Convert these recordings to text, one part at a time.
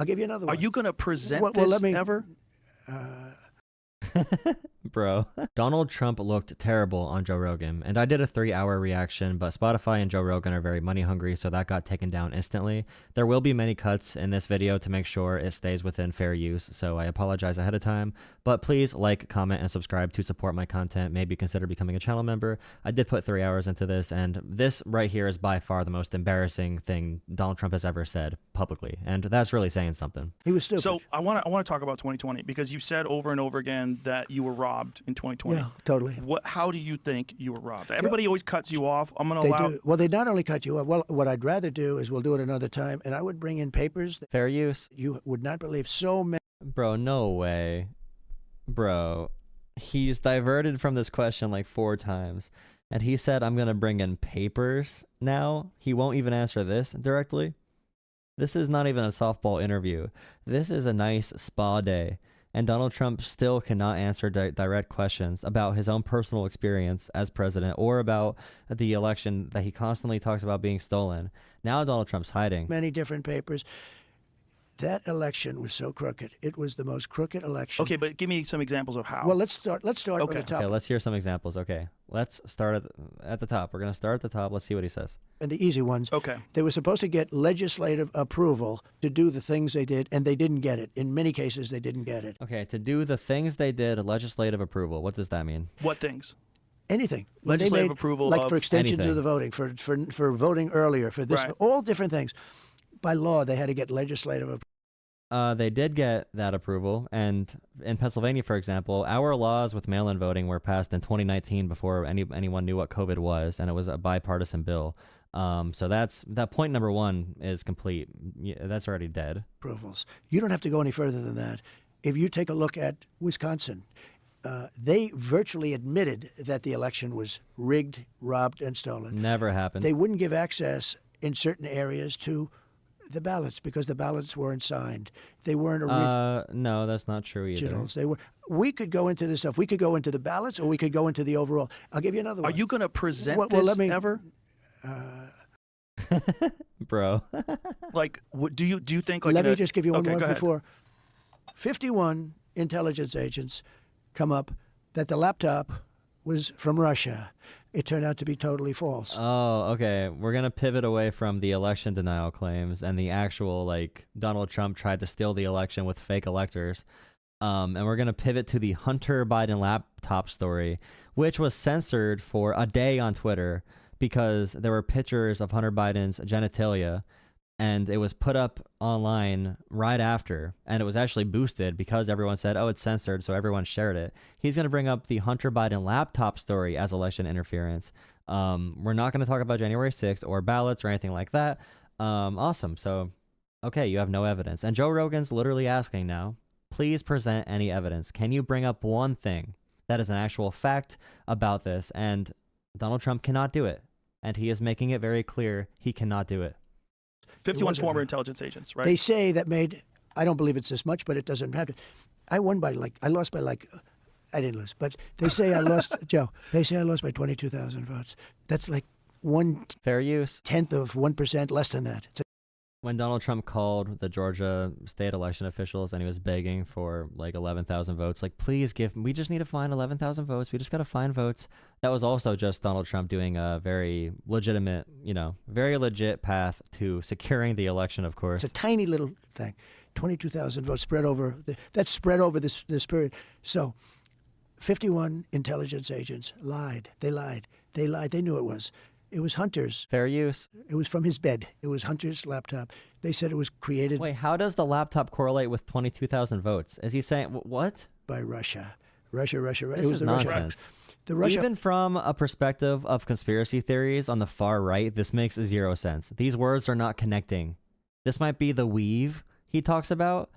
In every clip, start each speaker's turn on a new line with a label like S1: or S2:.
S1: I'll give you another one.
S2: Are you going to present this ever?
S3: Bro, Donald Trump looked terrible on Joe Rogan, and I did a 3-hour reaction, but Spotify and Joe Rogan are very money hungry, so that got taken down instantly. There will be many cuts in this video to make sure it stays within fair use, so I apologize ahead of time, but please like, comment, and subscribe to support my content. Maybe consider becoming a channel member. I did put 3 hours into this, and this right here is by far the most embarrassing thing Donald Trump has ever said publicly, and that's really saying something.
S1: He was stupid.
S2: So I want to talk about 2020, because you said over and over again that you were robbed in 2020.
S1: Yeah, totally.
S2: How do you think you were robbed? Everybody always cuts you off. I'm going to allow...
S1: Well, they not only cut you off. Well, what I'd rather do is we'll do it another time, and I would bring in papers that
S3: fair use.
S1: You would not believe so many.
S3: Bro, no way. Bro, he's diverted from this question like 4 times, and he said, I'm going to bring in papers now. He won't even answer this directly. This is not even a softball interview. This is a nice spa day. And Donald Trump still cannot answer direct questions about his own personal experience as president or about the election that he constantly talks about being stolen. Now Donald Trump's hiding.
S1: Many different papers. That election was so crooked. It was the most crooked election.
S2: Okay, but give me some examples of how.
S1: Well, let's start with the top.
S3: Okay, let's hear some examples. Okay, let's start at the top. We're going to start at the top. Let's see what he says.
S1: And the easy ones.
S2: Okay.
S1: They were supposed to get legislative approval to do the things they did, and they didn't get it. In many cases, they didn't get it.
S3: Okay, to do the things they did, legislative approval. What does that mean?
S2: What things?
S1: Anything.
S2: Legislative approval
S1: like
S2: of
S1: for extension
S3: anything.
S1: to the voting, for voting earlier, for this,
S2: Right.
S1: for all different things. By law, they had to get legislative approval.
S3: They did get that approval, and in Pennsylvania, for example, our laws with mail-in voting were passed in 2019 before anyone knew what COVID was, and it was a bipartisan bill. So that point number 1 is complete. Yeah, that's already dead.
S1: Approvals. You don't have to go any further than that. If you take a look at Wisconsin, they virtually admitted that the election was rigged, robbed, and stolen.
S3: Never happened.
S1: They wouldn't give access in certain areas to the ballots because the ballots weren't signed. They weren't
S3: no, that's not true either.
S1: originals. They were. We could go into this stuff. We could go into the ballots, or we could go into the overall. I'll give you another one.
S2: Are you going to present this ever?
S3: Bro.
S2: Like, do you think like?
S1: Let me just give you one more
S2: go ahead.
S1: before. 51 intelligence agents come up that the laptop was from Russia. It turned out to be totally false.
S3: Oh, okay. We're going to pivot away from the election denial claims and the actual, like, Donald Trump tried to steal the election with fake electors. And we're going to pivot to the Hunter Biden laptop story, which was censored for a day on Twitter because there were pictures of Hunter Biden's genitalia, and it was put up online right after, and it was actually boosted because everyone said, oh, it's censored, so everyone shared it. He's going to bring up the Hunter Biden laptop story as election interference. We're not going to talk about January 6th or ballots or anything like that. Awesome. So, okay, you have no evidence. And Joe Rogan's literally asking now, please present any evidence. Can you bring up one thing that is an actual fact about this? And Donald Trump cannot do it. And he is making it very clear he cannot do it.
S2: 51 former intelligence agents, right?
S1: They say that made, I don't believe it's this much, but it doesn't matter. I lost by I didn't lose, but they say I lost, Joe, they say I lost by 22,000 votes. That's like
S3: fair use.
S1: 1/10 of 1%, less than that.
S3: When Donald Trump called the Georgia state election officials and he was begging for like 11,000 votes, like, please we just need to find 11,000 votes. We just got to find votes. That was also just Donald Trump doing a very legitimate, very legit path to securing the election, of course.
S1: It's a tiny little thing. 22,000 votes spread over, that's spread over this period. So 51 intelligence agents lied. They lied. They lied. They knew it was. It was Hunter's.
S3: Fair use.
S1: It was from his bed. It was Hunter's laptop. They said it was created.
S3: Wait, how does the laptop correlate with 22,000 votes? Is he saying, what?
S1: By Russia. Russia.
S3: This
S1: it was
S3: is
S1: the
S3: nonsense. Even from a perspective of conspiracy theories on the far right, this makes 0 sense. These words are not connecting. This might be the weave he talks about,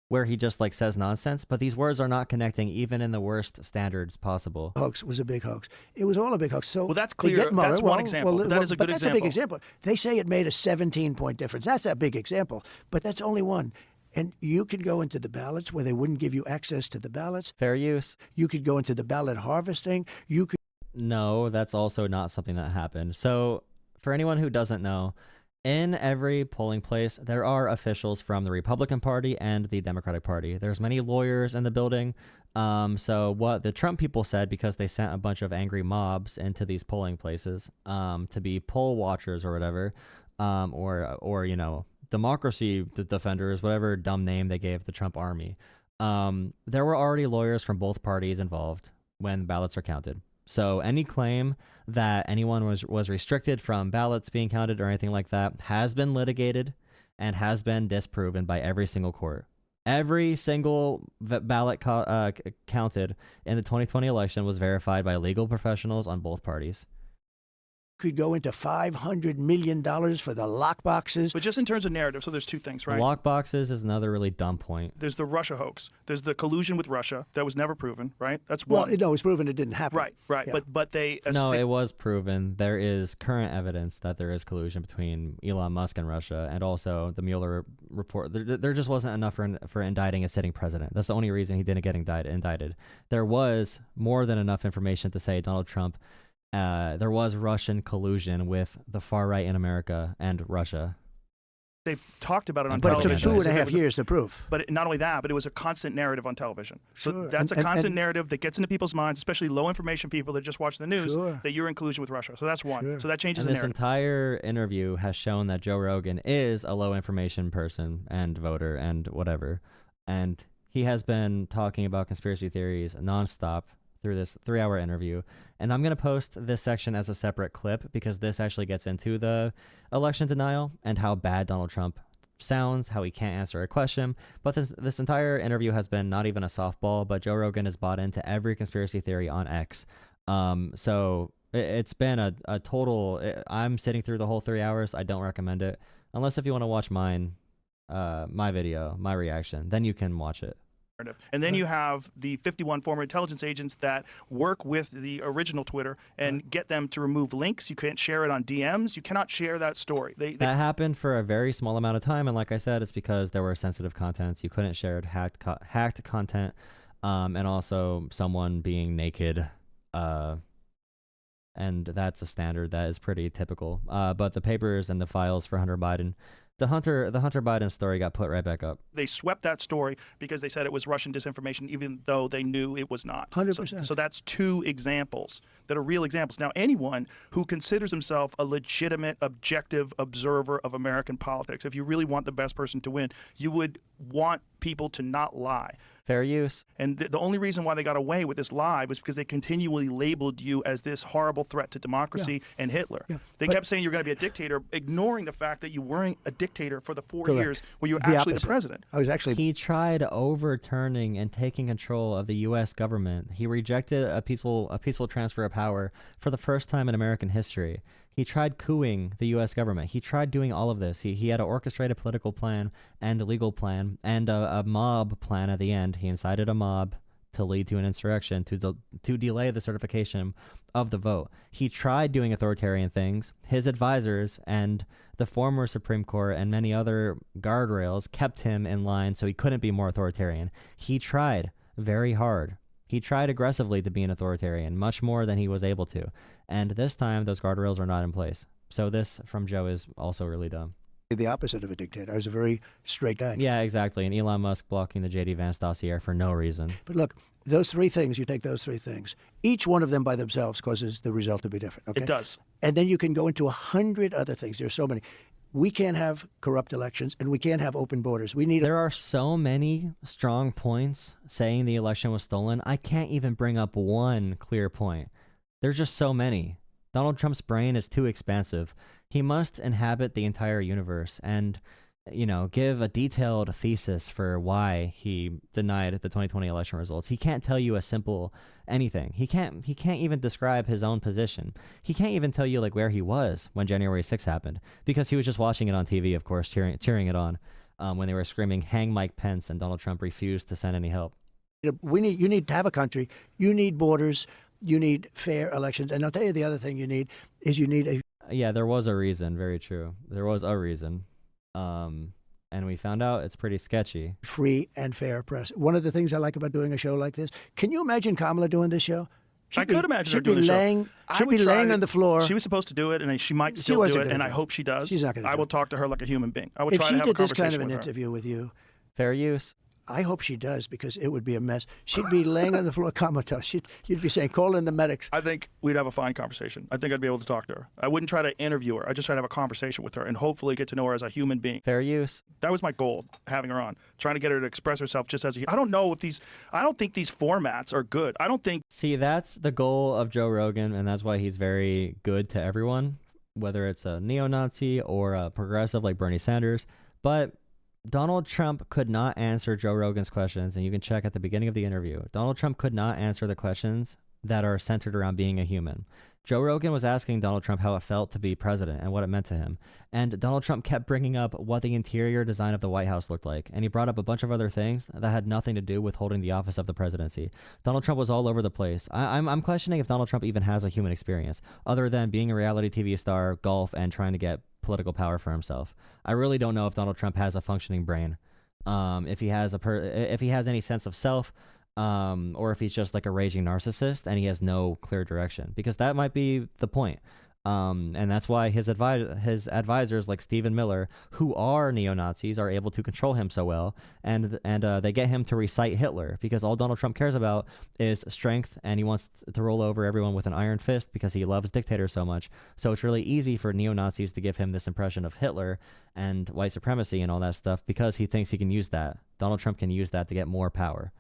S3: where he just like says nonsense, but these words are not connecting even in the worst standards possible.
S1: Hoax was a big hoax. It was all a big hoax. So
S2: well, that's clear. That's one example. That is a good example.
S1: That's a big example. They say it made a 17-point difference. That's a big example, but that's only one. And you could go into the ballots where they wouldn't give you access to the ballots.
S3: Fair use.
S1: You could go into the ballot harvesting. You could.
S3: No, that's also not something that happened. So for anyone who doesn't know, In every polling place, there are officials from the Republican Party and the Democratic Party. There's many lawyers in the building. So what the Trump people said, because they sent a bunch of angry mobs into these polling places to be poll watchers or whatever, or you know, democracy defenders, whatever dumb name they gave the Trump army. There were already lawyers from both parties involved when ballots are counted. So any claim that anyone was restricted from ballots being counted or anything like that has been litigated and has been disproven by every single court. Every single ballot counted in the 2020 election was verified by legal professionals on both parties.
S1: Could go into $500 million for the lockboxes.
S2: But just in terms of narrative, so there's two things, right?
S3: Lockboxes is another really dumb point.
S2: There's the Russia hoax. There's the collusion with Russia that was never proven, right? That's one.
S1: Well, no, it's proven it didn't happen.
S2: Right.
S1: Yeah.
S2: But they
S3: No, it was proven. There is current evidence that there is collusion between Elon Musk and Russia, and also the Mueller report. There just wasn't enough for indicting a sitting president. That's the only reason he didn't get indicted. There was more than enough information to say Donald Trump. There was Russian collusion with the far right in America and Russia.
S2: They talked about it on
S1: But it
S2: television.
S1: took 2.5 years to prove.
S2: But not only that, but it was a constant narrative on television. So
S1: Sure.
S2: that's a
S1: And-
S2: constant narrative that gets into people's minds, especially low information people that just watch the news,
S1: Sure.
S2: that you're in collusion with Russia. So that's one.
S1: Sure.
S2: So that changes
S3: And
S2: the
S3: this
S2: narrative.
S3: entire interview has shown that Joe Rogan is a low information person and voter and whatever. And he has been talking about conspiracy theories nonstop through this 3-hour interview. And I'm going to post this section as a separate clip because this actually gets into the election denial and how bad Donald Trump sounds, how he can't answer a question. But this entire interview has been not even a softball, but Joe Rogan has bought into every conspiracy theory on X. So it's been a total... I'm sitting through the whole 3 hours. I don't recommend it. Unless if you want to watch mine, my video, my reaction, then you can watch it.
S2: And then you have the 51 former intelligence agents that work with the original Twitter and get them to remove links. You can't share it on DMs. You cannot share that story.
S3: That happened for a very small amount of time, and like I said, it's because there were sensitive contents. You couldn't share it, hacked content, and also someone being naked, and that's a standard that is pretty typical. But the papers and the files for Hunter Biden, the Hunter Biden story got put right back up.
S2: They swept that story because they said it was Russian disinformation, even though they knew it was not.
S1: 100%.
S2: So that's two examples that are real examples. Now, anyone who considers himself a legitimate, objective observer of American politics, if you really want the best person to win, you would want people to not lie.
S3: Fair use.
S2: And the only reason why they got away with this lie was because they continually labeled you as this horrible threat to democracy and Hitler.
S1: Yeah.
S2: They
S1: But-
S2: kept saying you're going to be a dictator, ignoring the fact that you weren't a dictator for the 4
S1: Correct.
S2: years where you were
S1: The
S2: actually
S1: opposite.
S2: the president.
S1: I was actually...
S3: He tried overturning and taking control of the U.S. government. He rejected a peaceful transfer of power for the first time in American history. He tried coupping the U.S. government. He tried doing all of this. He had an orchestrated political plan and a legal plan and a mob plan at the end. He incited a mob to lead to an insurrection to delay the certification of the vote. He tried doing authoritarian things. His advisors and the former Supreme Court and many other guardrails kept him in line so he couldn't be more authoritarian. He tried very hard. He tried aggressively to be an authoritarian, much more than he was able to. And this time, those guardrails are not in place. So this from Joe is also really dumb.
S1: the opposite of a dictator. I was a very straight guy.
S3: Yeah, exactly. And Elon Musk blocking the J.D. Vance dossier for no reason.
S1: But look, those three things, you take those three things, each one of them by themselves causes the result to be different. Okay?
S2: It does.
S1: And then you can go into 100 other things. There's so many. We can't have corrupt elections, and we can't have open borders. We need
S3: There are so many strong points saying the election was stolen. I can't even bring up one clear point. There's just so many. Donald Trump's brain is too expansive. He must inhabit the entire universe and, you know, give a detailed thesis for why he denied the 2020 election results. He can't tell you a simple anything. He can't even describe his own position. He can't even tell you like where he was when January 6th happened, because he was just watching it on TV, of course, cheering it on when they were screaming, "Hang Mike Pence," and Donald Trump refused to send any help.
S1: you need to have a country. You need borders. You need fair elections. And I'll tell you the other thing you need a
S3: Yeah, there was a reason. Very true. There was a reason. And we found out it's pretty sketchy.
S1: free and fair press. One of the things I like about doing a show like this, can you imagine Kamala doing this show?
S2: I could imagine her
S1: she'd
S2: doing
S1: be
S2: the show.
S1: laying.
S2: I
S1: She'd
S2: would
S1: be
S2: try
S1: laying
S2: to-
S1: on the floor.
S2: She was supposed to do it, and she might
S1: She
S2: still do
S1: wasn't
S2: it,
S1: gonna
S2: and
S1: do
S2: I
S1: it.
S2: hope she does.
S1: She's not gonna
S2: I
S1: do
S2: will
S1: it.
S2: talk to her like a human being. I would
S1: If
S2: try
S1: she
S2: to have a
S1: did this
S2: conversation
S1: kind of an
S2: with her.
S1: interview with you,
S3: Fair use.
S1: I hope she does, because it would be a mess. She'd be laying on the floor comatose. You'd be saying, call in the medics.
S2: I think we'd have a fine conversation. I think I'd be able to talk to her. I wouldn't try to interview her. I just try to have a conversation with her and hopefully get to know her as a human being.
S3: Fair use.
S2: That was my goal, having her on, trying to get her to express herself just as a. I don't know if these. I don't think these formats are good. I don't think.
S3: See, that's the goal of Joe Rogan, and that's why he's very good to everyone, whether it's a neo-Nazi or a progressive like Bernie Sanders. But Donald Trump could not answer Joe Rogan's questions, and you can check at the beginning of the interview. Donald Trump could not answer the questions that are centered around being a human. Joe Rogan was asking Donald Trump how it felt to be president and what it meant to him. And Donald Trump kept bringing up what the interior design of the White House looked like. And he brought up a bunch of other things that had nothing to do with holding the office of the presidency. Donald Trump was all over the place. I'm questioning if Donald Trump even has a human experience, other than being a reality TV star, golf, and trying to get political power for himself. I really don't know if Donald Trump has a functioning brain. If he has if he has any sense of self, or if he's just like a raging narcissist and he has no clear direction, because that might be the point. And that's why his advisors like Stephen Miller, who are neo-Nazis, are able to control him so well, and they get him to recite Hitler, because all Donald Trump cares about is strength, and he wants to roll over everyone with an iron fist because he loves dictators so much. So it's really easy for neo-Nazis to give him this impression of Hitler and white supremacy and all that stuff, because he thinks he can use that. Donald Trump can use that to get more power.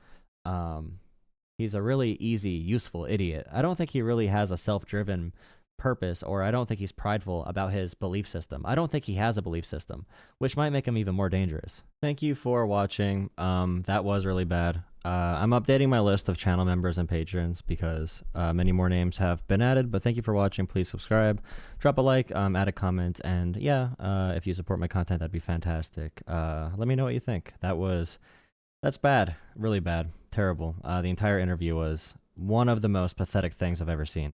S3: He's a really easy, useful idiot. I don't think he really has a self-driven purpose, or I don't think he's prideful about his belief system. I don't think he has a belief system, which might make him even more dangerous. Thank you for watching. That was really bad. I'm updating my list of channel members and patrons because many more names have been added, but thank you for watching. Please subscribe, drop a like, add a comment, and yeah, if you support my content, that'd be fantastic. Let me know what you think. That's bad, really bad, terrible. The entire interview was one of the most pathetic things I've ever seen.